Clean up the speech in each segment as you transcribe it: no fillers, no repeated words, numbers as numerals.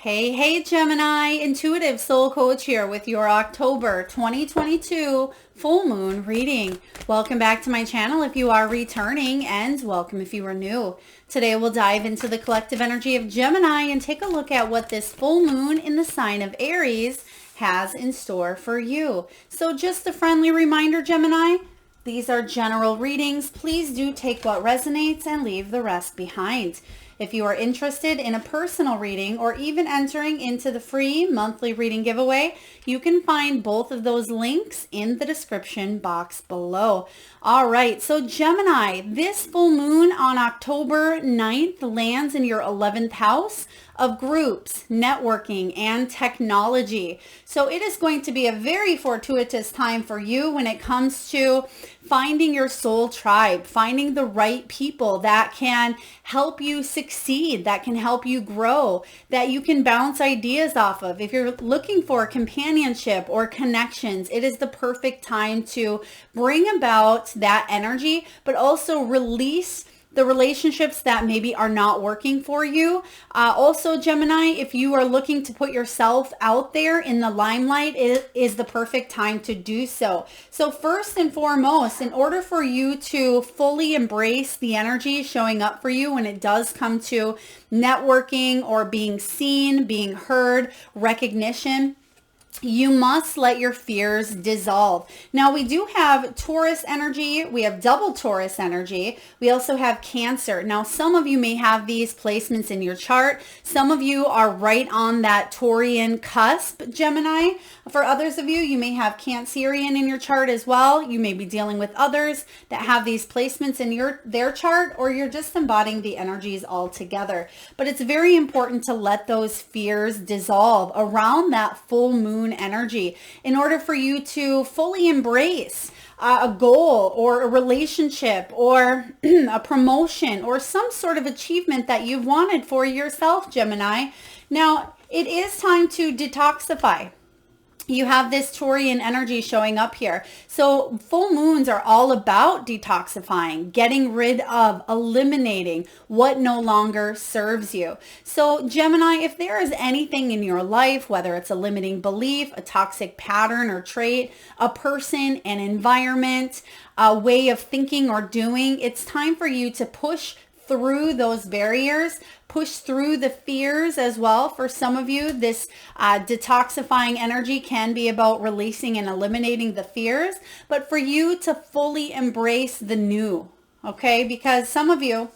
Hey, Gemini, intuitive soul coach here with your October 2022 full moon reading. Welcome back to my channel if you are returning, and welcome if you are new. Today we'll dive into the collective energy of Gemini and take a look at what this full moon in the sign of Aries has in store for you. So just a friendly reminder, Gemini, these are general readings. Please do take what resonates and leave the rest behind. If you are interested in a personal reading or even entering into the free monthly reading giveaway, you can find both of those links in the description box below. All right, so Gemini, this full moon on October 9th lands in your 11th house of groups, networking, and technology. So it is going to be a very fortuitous time for you when it comes to finding your soul tribe, finding the right people that can help you succeed, that can help you grow, that you can bounce ideas off of. If you're looking for companionship or connections, it is the perfect time to bring about that energy, but also release the relationships that maybe are not working for you. Also, Gemini, if you are looking to put yourself out there in the limelight, it is the perfect time to do so. So first and foremost, in order for you to fully embrace the energy showing up for you when it does come to networking or being seen, being heard, recognition, you must let your fears dissolve. Now, we do have Taurus energy. We have double Taurus energy. We also have Cancer. Now, some of you may have these placements in your chart. Some of you are right on that Taurian cusp, Gemini. For others of you, you may have Cancerian in your chart as well. You may be dealing with others that have these placements in their chart, or you're just embodying the energies all together. But it's very important to let those fears dissolve around that full moon energy in order for you to fully embrace a goal or a relationship or a promotion or some sort of achievement that you've wanted for yourself, Gemini. Now, it is time to detoxify. You have this Taurian energy showing up here. So full moons are all about detoxifying, getting rid of, eliminating what no longer serves you. So Gemini, if there is anything in your life, whether it's a limiting belief, a toxic pattern or trait, a person, an environment, a way of thinking or doing, it's time for you to push through those barriers, push through the fears as well. For some of you, this detoxifying energy can be about releasing and eliminating the fears, but for you to fully embrace the new, okay? Because some of you,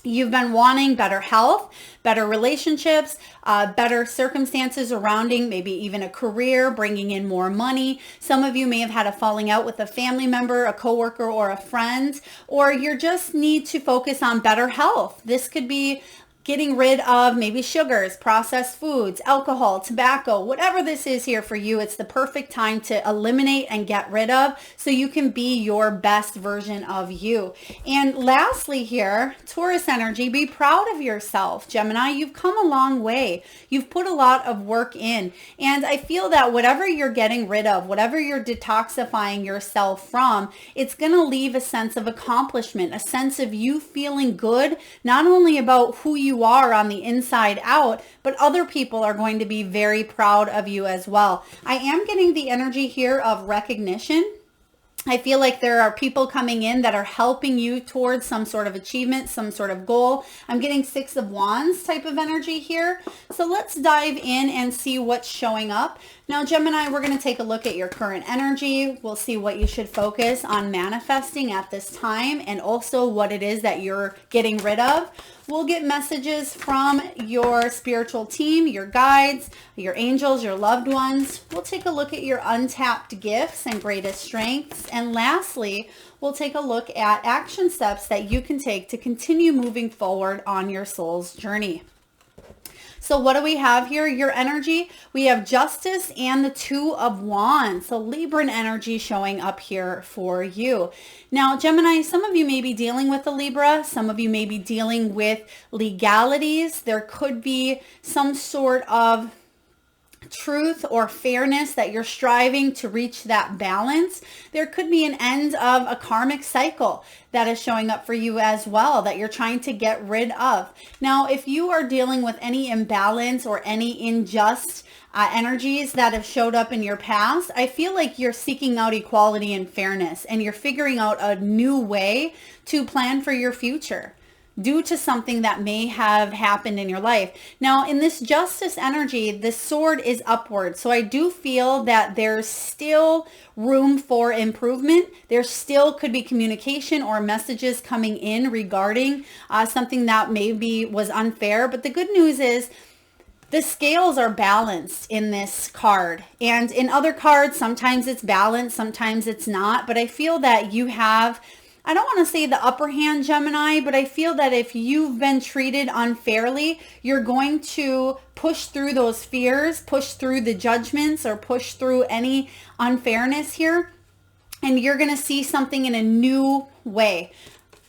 you've been wanting better health, better relationships, better circumstances surrounding maybe even a career, bringing in more money. Some of you may have had a falling out with a family member, a coworker, or a friend, or you just need to focus on better health. This could be getting rid of maybe sugars, processed foods, alcohol, tobacco, whatever this is here for you. It's the perfect time to eliminate and get rid of so you can be your best version of you. And lastly here, Taurus energy, be proud of yourself. Gemini, you've come a long way. You've put a lot of work in. And I feel that whatever you're getting rid of, whatever you're detoxifying yourself from, it's going to leave a sense of accomplishment, a sense of you feeling good, not only about who you are on the inside out, but other people are going to be very proud of you as well. I am getting the energy here of recognition. I feel like there are people coming in that are helping you towards some sort of achievement, some sort of goal. I'm getting Six of Wands type of energy here. So let's dive in and see what's showing up. Now, Gemini, we're going to take a look at your current energy. We'll see what you should focus on manifesting at this time and also what it is that you're getting rid of. We'll get messages from your spiritual team, your guides, your angels, your loved ones. We'll take a look at your untapped gifts and greatest strengths. And lastly, we'll take a look at action steps that you can take to continue moving forward on your soul's journey. So what do we have here? Your energy, we have Justice and the Two of Wands. So Libran energy showing up here for you. Now, Gemini, some of you may be dealing with a Libra. Some of you may be dealing with legalities. There could be some sort of truth or fairness that you're striving to reach that balance. There could be an end of a karmic cycle that is showing up for you as well, that you're trying to get rid of. Now, if you are dealing with any imbalance or any unjust energies that have showed up in your past, I feel like you're seeking out equality and fairness, and you're figuring out a new way to plan for your future due to something that may have happened in your life. Now, in this justice energy, the sword is upward. So I do feel that there's still room for improvement. There still could be communication or messages coming in regarding something that maybe was unfair. But the good news is the scales are balanced in this card. And in other cards, sometimes it's balanced, sometimes it's not. But I feel that you have, I don't want to say the upper hand, Gemini, but I feel that if you've been treated unfairly, you're going to push through those fears, push through the judgments, or push through any unfairness here. And you're going to see something in a new way,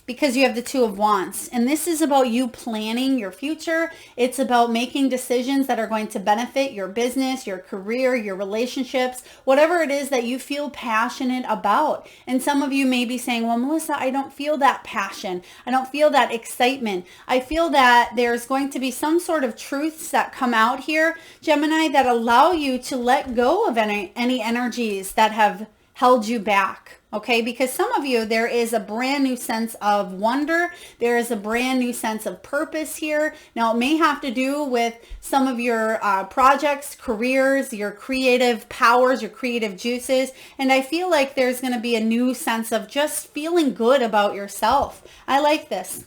because you have the Two of Wands. And this is about you planning your future. It's about making decisions that are going to benefit your business, your career, your relationships, whatever it is that you feel passionate about. And some of you may be saying, well, Melissa, I don't feel that passion. I don't feel that excitement. I feel that there's going to be some sort of truths that come out here, Gemini, that allow you to let go of any energies that have held you back. Okay, because some of you, there is a brand new sense of wonder. There is a brand new sense of purpose here. Now, it may have to do with some of your projects, careers, your creative powers, your creative juices. And I feel like there's going to be a new sense of just feeling good about yourself. I like this.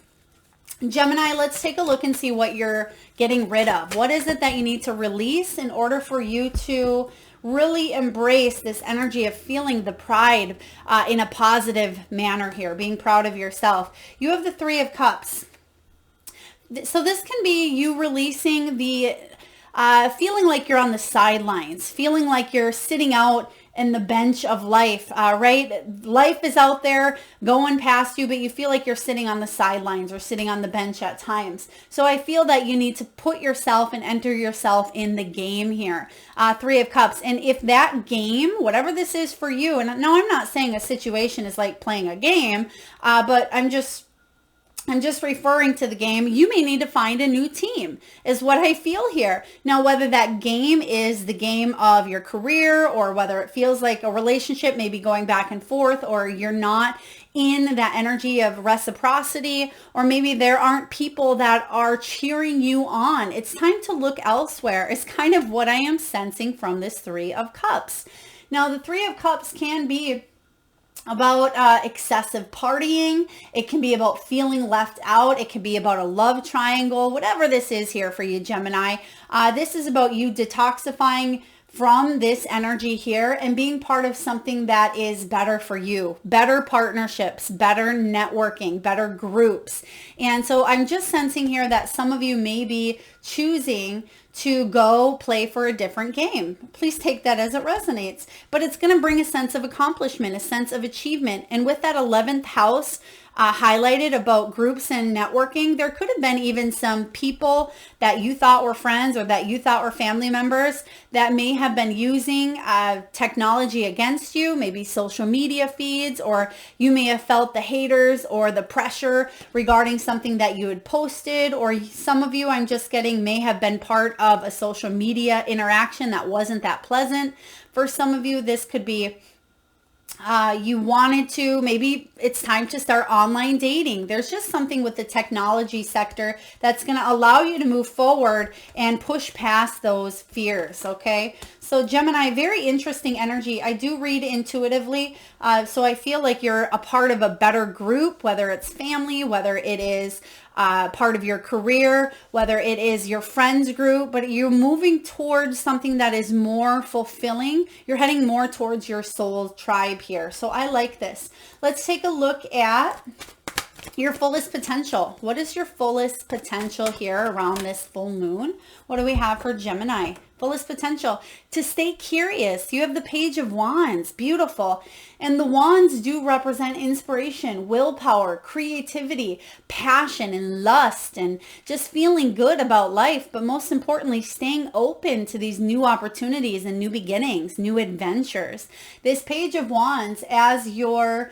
Gemini, let's take a look and see what you're getting rid of. What is it that you need to release in order for you to really embrace this energy of feeling the pride in a positive manner here, being proud of yourself? You have the Three of Cups. So this can be you releasing the feeling like you're on the sidelines, feeling like you're sitting out in the bench of life, right? Life is out there going past you, but you feel like you're sitting on the sidelines or sitting on the bench at times. So I feel that you need to put yourself and enter yourself in the game here. Three of Cups. And if that game, whatever this is for you, and no, I'm not saying a situation is like playing a game, but I'm just referring to the game. You may need to find a new team is what I feel here. Now, whether that game is the game of your career, or whether it feels like a relationship maybe going back and forth, or you're not in that energy of reciprocity, or maybe there aren't people that are cheering you on, it's time to look elsewhere. It's kind of what I am sensing from this Three of Cups. Now, the Three of Cups can be about excessive partying. It can be about feeling left out. It can be about a love triangle, whatever this is here for you, Gemini. This is about you detoxifying from this energy here and being part of something that is better for you, better partnerships, better networking, better groups. And so I'm just sensing here that some of you may be choosing to go play for a different game. Please take that as it resonates. But it's going to bring a sense of accomplishment, a sense of achievement. And with that 11th house highlighted about groups and networking, there could have been even some people that you thought were friends or that you thought were family members that may have been using technology against you, maybe social media feeds, or you may have felt the haters or the pressure regarding something that you had posted, or some of you, I'm just getting, may have been part of a social media interaction that wasn't that pleasant. For some of you, this could be you wanted to, maybe it's time to start online dating. There's just something with the technology sector that's going to allow you to move forward and push past those fears. Okay. So Gemini, very interesting energy. I do read intuitively. So I feel like you're a part of a better group, whether it's family, whether it is part of your career, whether it is your friends group, but you're moving towards something that is more fulfilling. You're heading more towards your soul tribe here. So I like this. Let's take a look at Your fullest potential. What is your fullest potential here around this full moon? What do we have for Gemini? Fullest potential to stay curious. You have the Page of Wands. Beautiful. And the wands do represent inspiration, willpower, creativity, passion, and lust, and just feeling good about life. But most importantly, staying open to these new opportunities and new beginnings, new adventures. This Page of Wands as your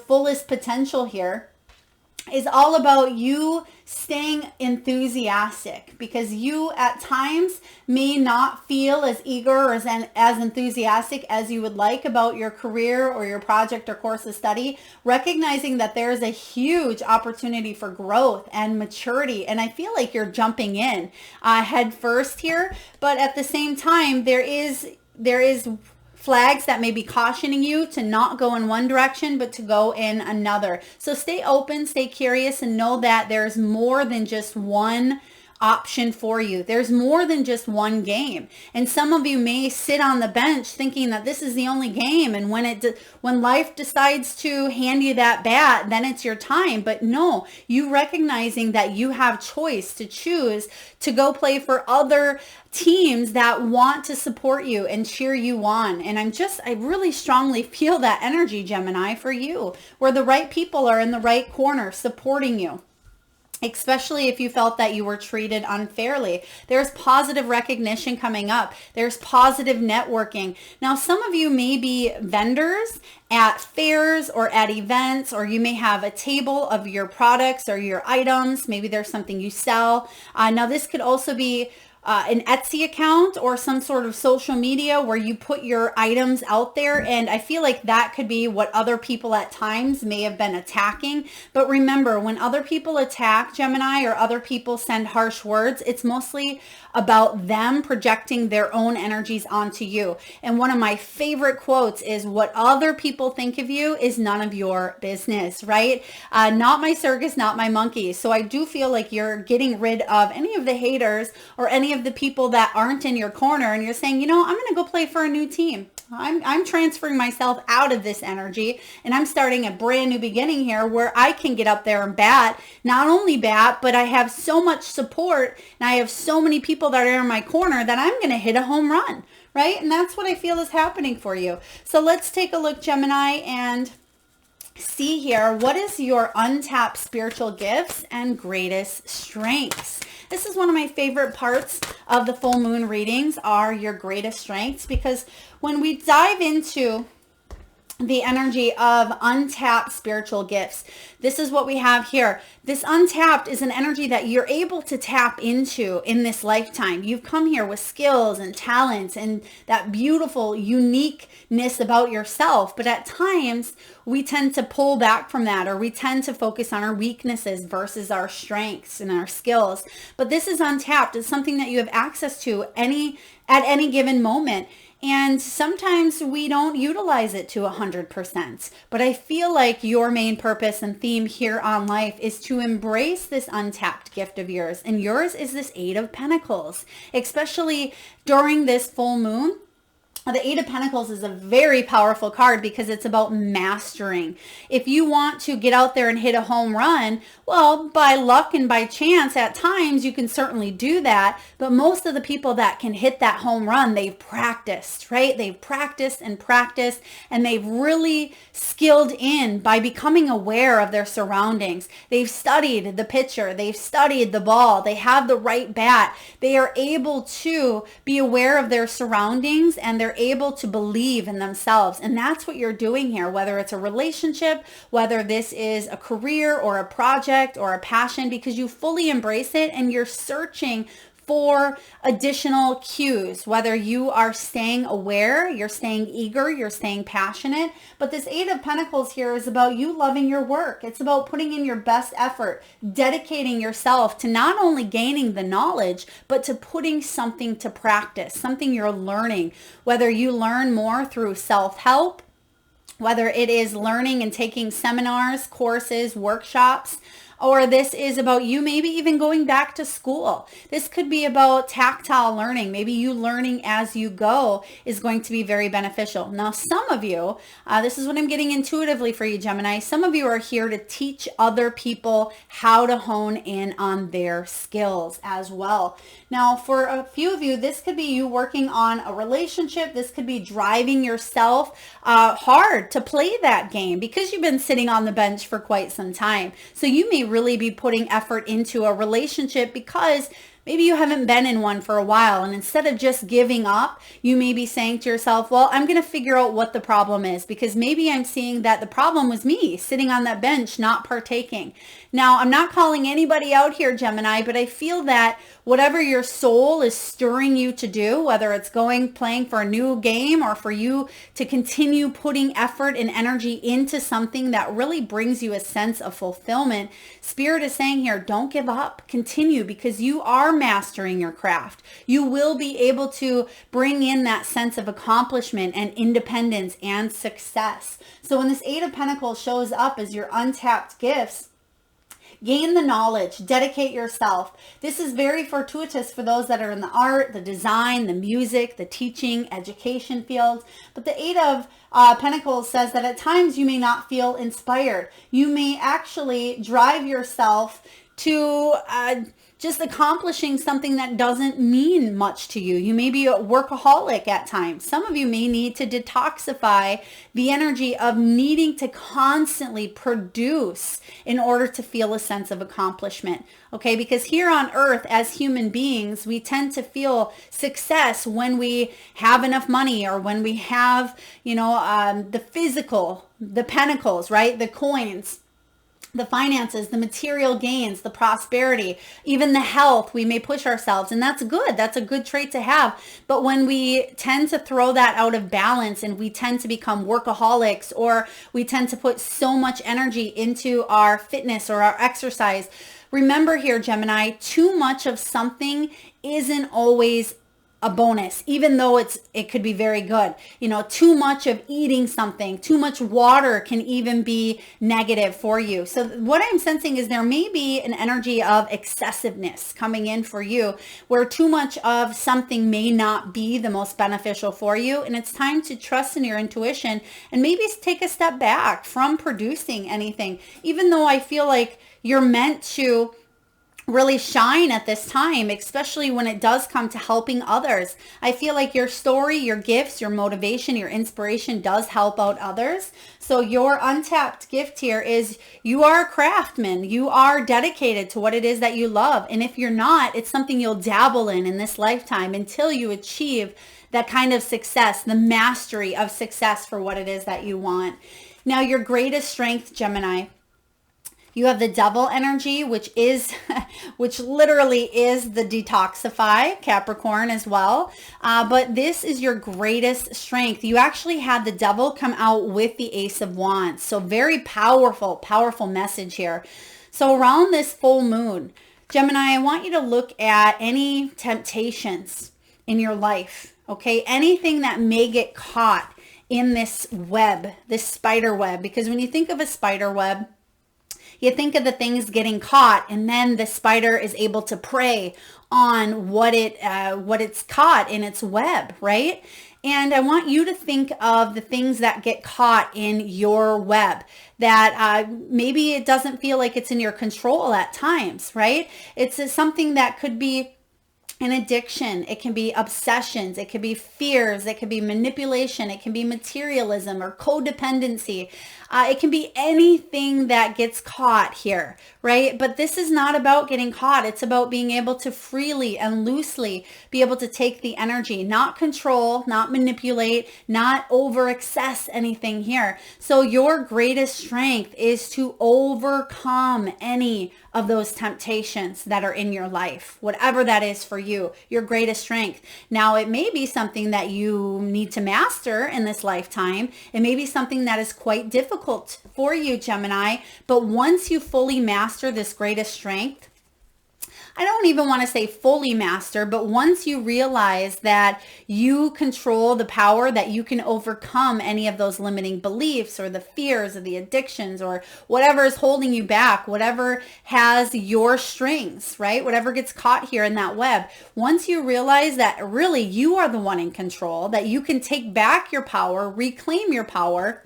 fullest potential here is all about you staying enthusiastic, because you at times may not feel as eager or as enthusiastic as you would like about your career or your project or course of study, recognizing that there's a huge opportunity for growth and maturity. And I feel like you're jumping in head first here, but at the same time, there is flags that may be cautioning you to not go in one direction, but to go in another. So stay open, stay curious, and know that there's more than just one option for you. There's more than just one game. And some of you may sit on the bench thinking that this is the only game. And when life decides to hand you that bat, then it's your time. But no, you recognizing that you have choice to choose to go play for other teams that want to support you and cheer you on. And I really strongly feel that energy, Gemini, for you, where the right people are in the right corner supporting you. Especially if you felt that you were treated unfairly. There's positive recognition coming up. There's positive networking. Now, some of you may be vendors at fairs or at events, or you may have a table of your products or your items. Maybe there's something you sell. Now, this could also be an Etsy account or some sort of social media where you put your items out there. And I feel like that could be what other people at times may have been attacking. But remember, when other people attack, Gemini, or other people send harsh words, it's mostly about them projecting their own energies onto you. And one of my favorite quotes is, what other people think of you is none of your business, right? Not my circus, not my monkeys. So I do feel like you're getting rid of any of the haters or any of the people that aren't in your corner, and you're saying, I'm going to go play for a new team. I'm transferring myself out of this energy, and I'm starting a brand new beginning here where I can get up there and bat. Not only bat, but I have so much support and I have so many people that are in my corner that I'm going to hit a home run, right? And that's what I feel is happening for you. So let's take a look, Gemini, and see here, what is your untapped spiritual gifts and greatest strengths? This is one of my favorite parts of the full moon readings, are your greatest strengths, because when we dive into the energy of untapped spiritual gifts, this is what we have here. This untapped is an energy that you're able to tap into in this lifetime. You've come here with skills and talents and that beautiful uniqueness about yourself. But at times we tend to pull back from that, or we tend to focus on our weaknesses versus our strengths and our skills. But this is untapped. It's something that you have access to at any given moment. And sometimes we don't utilize it to 100%. But I feel like your main purpose and theme here on life is to embrace this untapped gift of yours. And yours is this Eight of Pentacles, especially during this full moon. The Eight of Pentacles is a very powerful card because it's about mastering. If you want to get out there and hit a home run, well, by luck and by chance, at times you can certainly do that. But most of the people that can hit that home run, they've practiced, right? They've practiced, and they've really skilled in by becoming aware of their surroundings. They've studied the pitcher. They've studied the ball. They have the right bat. They are able to be aware of their surroundings, and they're able to believe in themselves. And that's what you're doing here, whether it's a relationship, whether this is a career or a project or a passion, because you fully embrace it and you're searching for additional cues, whether you are staying aware, you're staying eager, you're staying passionate. But this Eight of Pentacles here is about you loving your work. It's about putting in your best effort, dedicating yourself to not only gaining the knowledge, but to putting something to practice, something you're learning, whether you learn more through self-help, whether it is learning and taking seminars, courses, workshops, or this is about you maybe even going back to school. This could be about tactile learning. Maybe you learning as you go is going to be very beneficial. Now, some of you, this is what I'm getting intuitively for you, Gemini. Some of you are here to teach other people how to hone in on their skills as well. Now, for a few of you, this could be you working on a relationship. This could be driving yourself hard to play that game because you've been sitting on the bench for quite some time. So you may really be putting effort into a relationship because maybe you haven't been in one for a while, and instead of just giving up, you may be saying to yourself, well, I'm going to figure out what the problem is, because maybe I'm seeing that the problem was me sitting on that bench, not partaking. Now, I'm not calling anybody out here, Gemini, but I feel that whatever your soul is stirring you to do, whether it's playing for a new game or for you to continue putting effort and energy into something that really brings you a sense of fulfillment, Spirit is saying here, don't give up, continue, because you are mastering your craft. You will be able to bring in that sense of accomplishment and independence and success. So when this Eight of Pentacles shows up as your untapped gifts, gain the knowledge, dedicate yourself. This is very fortuitous for those that are in the art, the design, the music, the teaching, education fields. But the Eight of Pentacles says that at times you may not feel inspired. You may actually drive yourself to just accomplishing something that doesn't mean much to you. You may be a workaholic at times. Some of you may need to detoxify the energy of needing to constantly produce in order to feel a sense of accomplishment. Okay, because here on earth as human beings, we tend to feel success when we have enough money, or when we have, the physical, the pentacles, right? The coins, the finances, the material gains, the prosperity, even the health. We may push ourselves, and that's good. That's a good trait to have. But when we tend to throw that out of balance and we tend to become workaholics, or we tend to put so much energy into our fitness or our exercise, remember here, Gemini, too much of something isn't always a bonus, even though it could be very good. Too much of eating something, too much water can even be negative for you. So what I'm sensing is there may be an energy of excessiveness coming in for you, where too much of something may not be the most beneficial for you. And it's time to trust in your intuition and maybe take a step back from producing anything, even though I feel like you're meant to really shine at this time, especially when it does come to helping others. I feel like your story, your gifts, your motivation, your inspiration does help out others. So your untapped gift here is you are a craftsman. You are dedicated to what it is that you love. And if you're not, it's something you'll dabble in this lifetime until you achieve that kind of success, the mastery of success for what it is that you want. Now, your greatest strength, Gemini, you have the Devil energy, which literally is the detoxify, Capricorn as well. But this is your greatest strength. You actually had the Devil come out with the Ace of Wands. So very powerful, powerful message here. So around this full moon, Gemini, I want you to look at any temptations in your life, okay? Anything that may get caught in this web, this spider web. Because when you think of a spider web, you think of the things getting caught, and then the spider is able to prey on what it's caught in its web, right? And I want you to think of the things that get caught in your web that maybe it doesn't feel like it's in your control at times, right? It's something that could be an addiction, it can be obsessions, it can be fears, it can be manipulation, it can be materialism or codependency. It can be anything that gets caught here, right? But this is not about getting caught. It's about being able to freely and loosely be able to take the energy, not control, not manipulate, not over excess anything here. So your greatest strength is to overcome any of those temptations that are in your life, whatever that is for you, your greatest strength. Now, it may be something that you need to master in this lifetime. It may be something that is quite difficult for you, Gemini, but once you fully master this greatest strength, I don't even want to say fully master, but once you realize that you control the power, that you can overcome any of those limiting beliefs or the fears or the addictions or whatever is holding you back, whatever has your strings, right? Whatever gets caught here in that web. Once you realize that really you are the one in control, that you can take back your power, reclaim your power,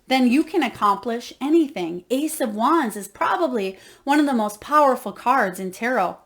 then you can accomplish anything. Ace of Wands is probably one of the most powerful cards in tarot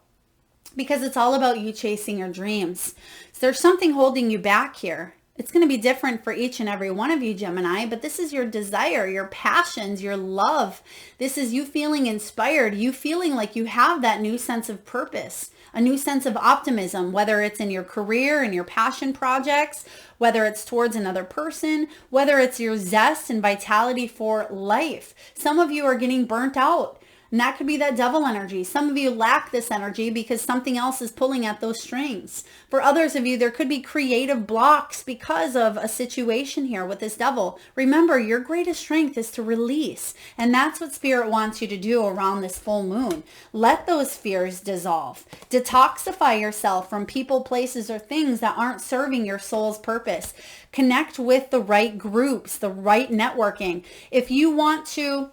because it's all about you chasing your dreams. So there's something holding you back here. It's going to be different for each and every one of you, Gemini, but this is your desire, your passions, your love. This is you feeling inspired, you feeling like you have that new sense of purpose, a new sense of optimism, whether it's in your career and your passion projects, whether it's towards another person, whether it's your zest and vitality for life. Some of you are getting burnt out. And that could be that devil energy. Some of you lack this energy because something else is pulling at those strings. For others of you, there could be creative blocks because of a situation here with this devil. Remember, your greatest strength is to release. And that's what Spirit wants you to do around this full moon. Let those fears dissolve. Detoxify yourself from people, places, or things that aren't serving your soul's purpose. Connect with the right groups, the right networking. If you want to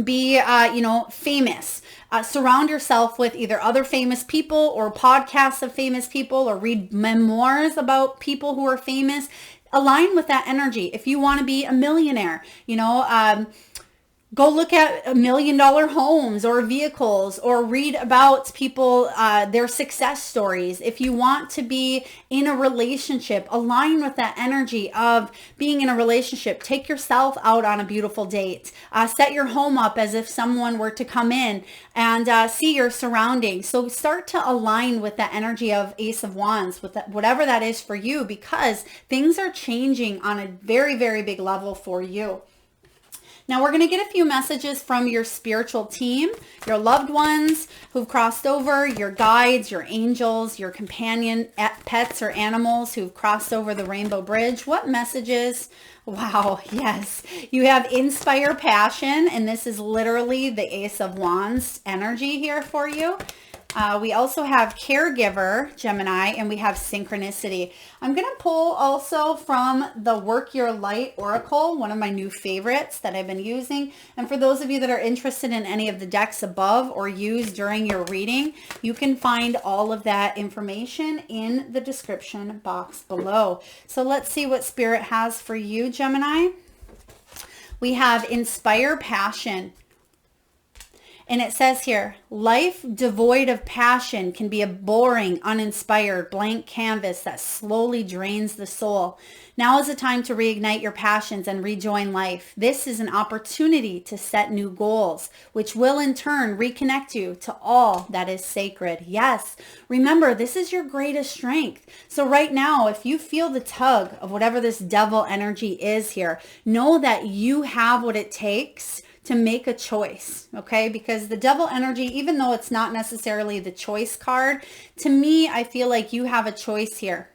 be, famous. Surround yourself with either other famous people or podcasts of famous people or read memoirs about people who are famous. Align with that energy. If you want to be a millionaire, go look at $1 million homes or vehicles or read about people, their success stories. If you want to be in a relationship, align with that energy of being in a relationship. Take yourself out on a beautiful date. Set your home up as if someone were to come in and see your surroundings. So start to align with that energy of Ace of Wands, with that, whatever that is for you, because things are changing on a very, very big level for you. Now we're going to get a few messages from your spiritual team, your loved ones who've crossed over, your guides, your angels, your companion pets or animals who've crossed over the rainbow bridge. What messages? Wow, yes. You have inspire passion, and this is literally the Ace of Wands energy here for you. We also have caregiver, Gemini, and we have synchronicity. I'm going to pull also from the Work Your Light Oracle, one of my new favorites that I've been using. And for those of you that are interested in any of the decks above or used during your reading, you can find all of that information in the description box below. So let's see what Spirit has for you, Gemini. We have inspire passion. And it says here, life devoid of passion can be a boring, uninspired, blank canvas that slowly drains the soul. Now is the time to reignite your passions and rejoin life. This is an opportunity to set new goals, which will in turn reconnect you to all that is sacred. Yes, remember, this is your greatest strength. So right now, if you feel the tug of whatever this devil energy is here, know that you have what it takes to make a choice, okay? Because the devil energy, even though it's not necessarily the choice card, to me, I feel like you have a choice here.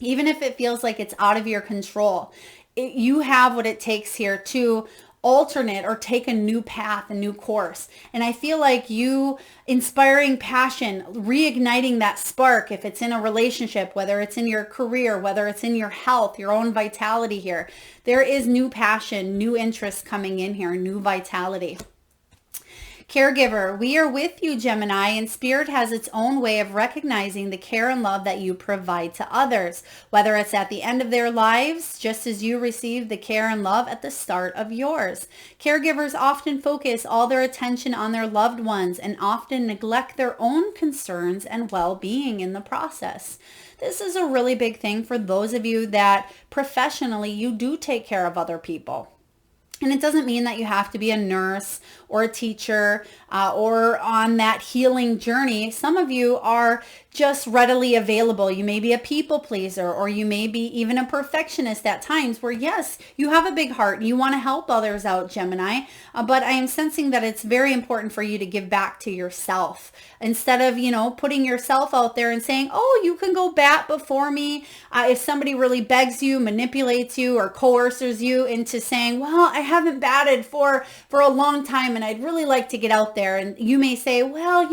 Even if it feels like it's out of your control, you have what it takes here to alternate or take a new path, a new course. And I feel like you inspiring passion, reigniting that spark, if it's in a relationship, whether it's in your career, whether it's in your health, your own vitality here, there is new passion, new interest coming in here, new vitality. Caregiver, we are with you, Gemini, and Spirit has its own way of recognizing the care and love that you provide to others, whether it's at the end of their lives, just as you receive the care and love at the start of yours. Caregivers often focus all their attention on their loved ones and often neglect their own concerns and well-being in the process. This is a really big thing for those of you that professionally you do take care of other people. And it doesn't mean that you have to be a nurse or a teacher or on that healing journey. Some of you are just readily available. You may be a people pleaser, or you may be even a perfectionist at times where, yes, you have a big heart and you want to help others out, Gemini. But I am sensing that it's very important for you to give back to yourself instead of, putting yourself out there and saying, oh, you can go bat before me. If somebody really begs you, manipulates you, or coerces you into saying, well, I haven't batted for a long time and I'd really like to get out there. And you may say, well,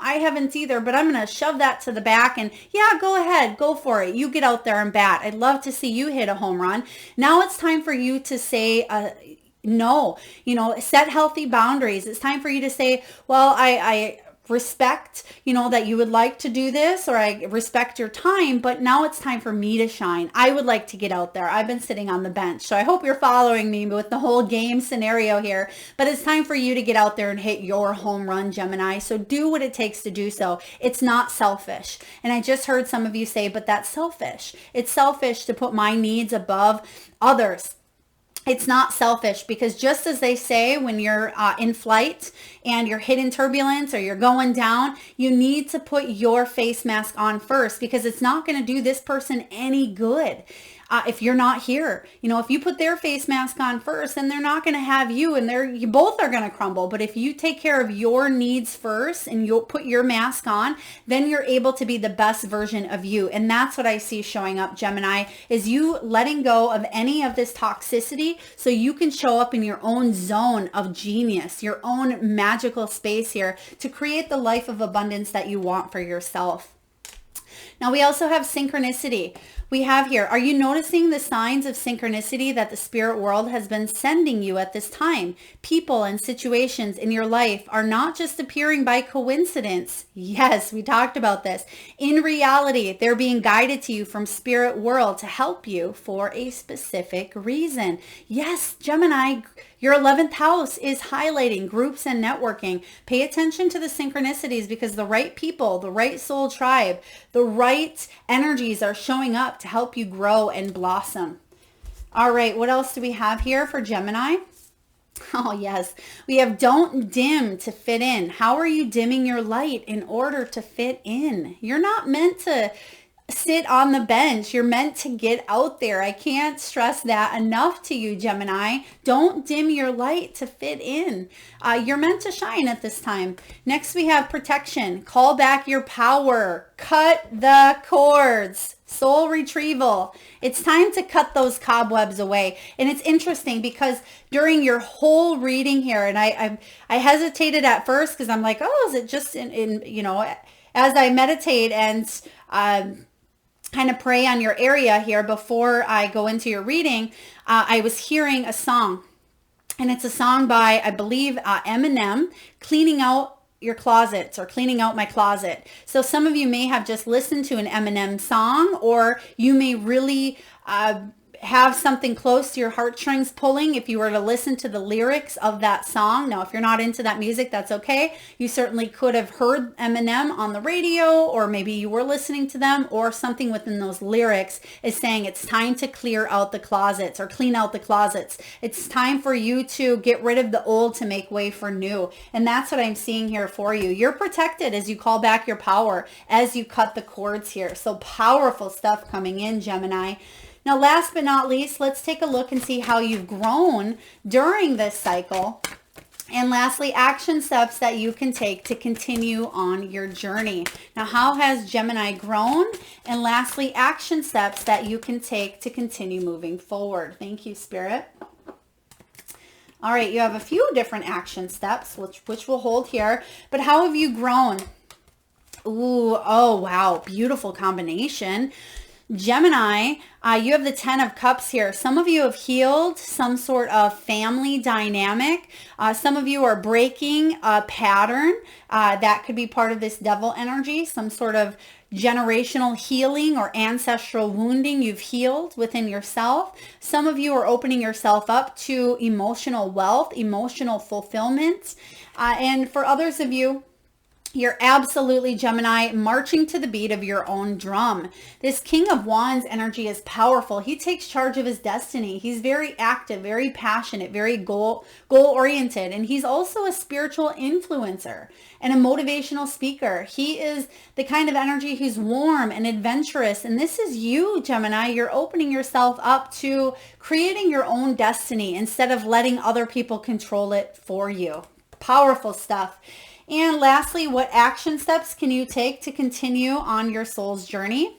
I haven't either, but I'm going to shove that to the back and yeah, go ahead, go for it. You get out there and bat. I'd love to see you hit a home run. Now it's time for you to say, no, set healthy boundaries. It's time for you to say, well, I respect, that you would like to do this, or I respect your time, but now it's time for me to shine. I would like to get out there. I've been sitting on the bench. So I hope you're following me with the whole game scenario here, but it's time for you to get out there and hit your home run, Gemini. So do what it takes to do so. It's not selfish. And I just heard some of you say, but that's selfish. It's selfish to put my needs above others. It's not selfish, because just as they say, when you're in flight and you're hitting turbulence or you're going down, you need to put your face mask on first, because it's not going to do this person any good. If you're not here, if you put their face mask on first, then they're not going to have you, and you both are going to crumble. But if you take care of your needs first and you'll put your mask on, then you're able to be the best version of you. And that's what I see showing up, Gemini, is you letting go of any of this toxicity so you can show up in your own zone of genius, your own magical space here to create the life of abundance that you want for yourself. Now we also have synchronicity. We have here, are you noticing the signs of synchronicity that the spirit world has been sending you at this time? People and situations in your life are not just appearing by coincidence. Yes, we talked about this. In reality, they're being guided to you from spirit world to help you for a specific reason. Yes, Gemini, your 11th house is highlighting groups and networking. Pay attention to the synchronicities, because the right people, the right soul tribe, the right energies are showing up to help you grow and blossom. All right, what else do we have here for Gemini? Oh, yes. We have don't dim to fit in. How are you dimming your light in order to fit in? You're not meant to sit on the bench. You're meant to get out there. I can't stress that enough to you, Gemini. Don't dim your light to fit in. You're meant to shine at this time. Next, we have protection. Call back your power. Cut the cords. Soul retrieval. It's time to cut those cobwebs away. And it's interesting because during your whole reading here, and I hesitated at first because I'm like, oh, is it just in as I meditate and kind of pray on your area here before I go into your reading, I was hearing a song, and it's a song by, I believe, Eminem, Cleaning Out Your Closets, or Cleaning Out My Closet. So some of you may have just listened to an Eminem song, or you may really have something close to your heartstrings pulling if you were to listen to the lyrics of that song. Now, if you're not into that music, that's okay. You certainly could have heard Eminem on the radio, or maybe you were listening to them, or something within those lyrics is saying it's time to clear out the closets or clean out the closets. It's time for you to get rid of the old to make way for new. And that's what I'm seeing here for you. You're protected as you call back your power, as you cut the cords here. So powerful stuff coming in, Gemini. Now, last but not least, let's take a look and see how you've grown during this cycle. And lastly, action steps that you can take to continue on your journey. Now, how has Gemini grown? And lastly, action steps that you can take to continue moving forward. Thank you, Spirit. All right, you have a few different action steps, which we'll hold here. But how have you grown? Ooh, oh, wow, beautiful combination. Gemini, you have the 10 of Cups here. Some of you have healed some sort of family dynamic. Some of you are breaking a pattern. That could be part of this devil energy, some sort of generational healing or ancestral wounding you've healed within yourself. Some of you are opening yourself up to emotional wealth, emotional fulfillment. And for others of you, You're absolutely, Gemini, marching to the beat of your own drum. This King of Wands energy is powerful. He takes charge of his destiny. He's very active, very passionate, very goal-oriented, and he's also a spiritual influencer and a motivational speaker. He is the kind of energy who's warm and adventurous, and this is you, Gemini. You're opening yourself up to creating your own destiny instead of letting other people control it for you. Powerful stuff. And lastly, what action steps can you take to continue on your soul's journey?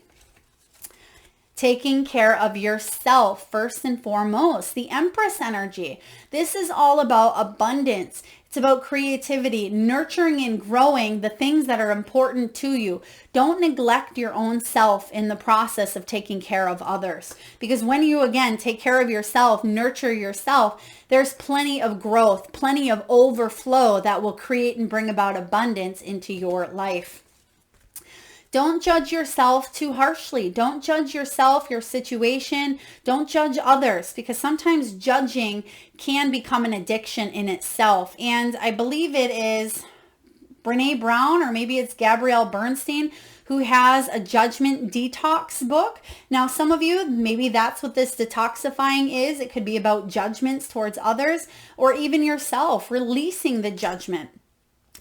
Taking care of yourself first and foremost. The Empress energy. This is all about abundance. It's about creativity, nurturing and growing the things that are important to you. Don't neglect your own self in the process of taking care of others. Because when you, again, take care of yourself, nurture yourself, there's plenty of growth, plenty of overflow that will create and bring about abundance into your life. Don't judge yourself too harshly. Don't judge yourself, your situation. Don't judge others, because sometimes judging can become an addiction in itself. And I believe it is Brene Brown, or maybe it's Gabrielle Bernstein, who has a judgment detox book. Now, some of you, maybe that's what this detoxifying is. It could be about judgments towards others or even yourself, releasing the judgment.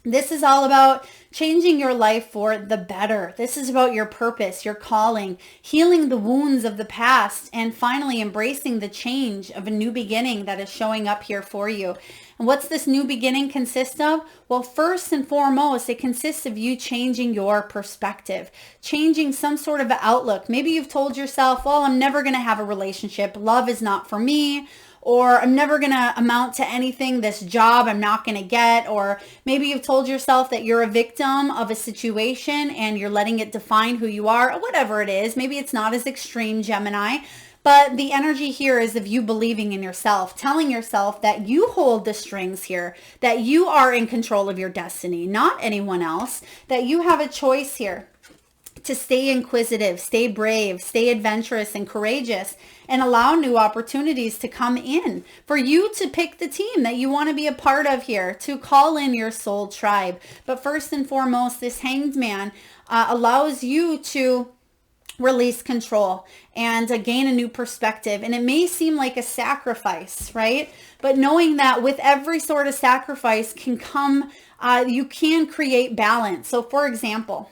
This is all about changing your life for the better. This is about your purpose, your calling, healing the wounds of the past, and finally embracing the change of a new beginning that is showing up here for you. And what's this new beginning consist of? Well, first and foremost, it consists of you changing your perspective, changing some sort of outlook. Maybe you've told yourself, well, I'm never going to have a relationship. Love is not for me. Or I'm never going to amount to anything. This job I'm not going to get. Or maybe you've told yourself that you're a victim of a situation and you're letting it define who you are. Or whatever it is. Maybe it's not as extreme, Gemini. But the energy here is of you believing in yourself, telling yourself that you hold the strings here, that you are in control of your destiny, not anyone else, that you have a choice here to stay inquisitive, stay brave, stay adventurous and courageous, and allow new opportunities to come in, for you to pick the team that you want to be a part of here, to call in your soul tribe. But first and foremost, this Hanged Man allows you to release control and gain a new perspective. And it may seem like a sacrifice, right? But knowing that with every sort of sacrifice can come, you can create balance. So for example,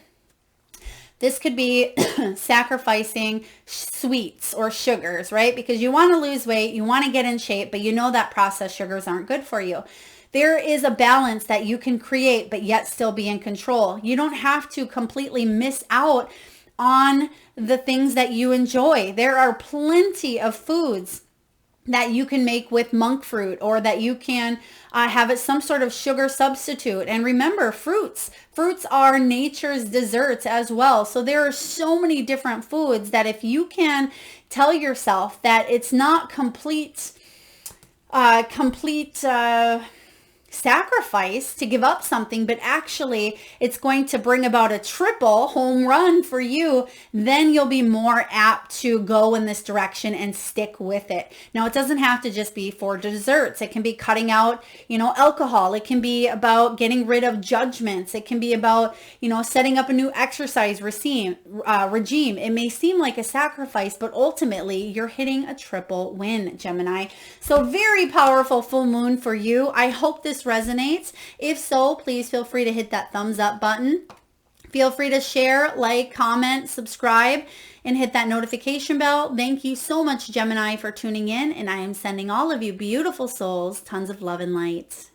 this could be sacrificing sweets or sugars, right? Because you want to lose weight, you want to get in shape, but you know that processed sugars aren't good for you. There is a balance that you can create, but yet still be in control. You don't have to completely miss out on the things that you enjoy. There are plenty of foods that you can make with monk fruit, or that you can have it some sort of sugar substitute. And remember, fruits are nature's desserts as well. So there are so many different foods that if you can tell yourself that it's not complete sacrifice to give up something, but actually it's going to bring about a triple home run for you, then you'll be more apt to go in this direction and stick with it. Now, it doesn't have to just be for desserts. It can be cutting out, alcohol. It can be about getting rid of judgments. It can be about, setting up a new exercise regime. It may seem like a sacrifice, but ultimately you're hitting a triple win, Gemini. So very powerful full moon for you. I hope this resonates. If so, please feel free to hit that thumbs up button. Feel free to share, like, comment, subscribe, and hit that notification bell. Thank you so much, Gemini, for tuning in, and I am sending all of you beautiful souls tons of love and light.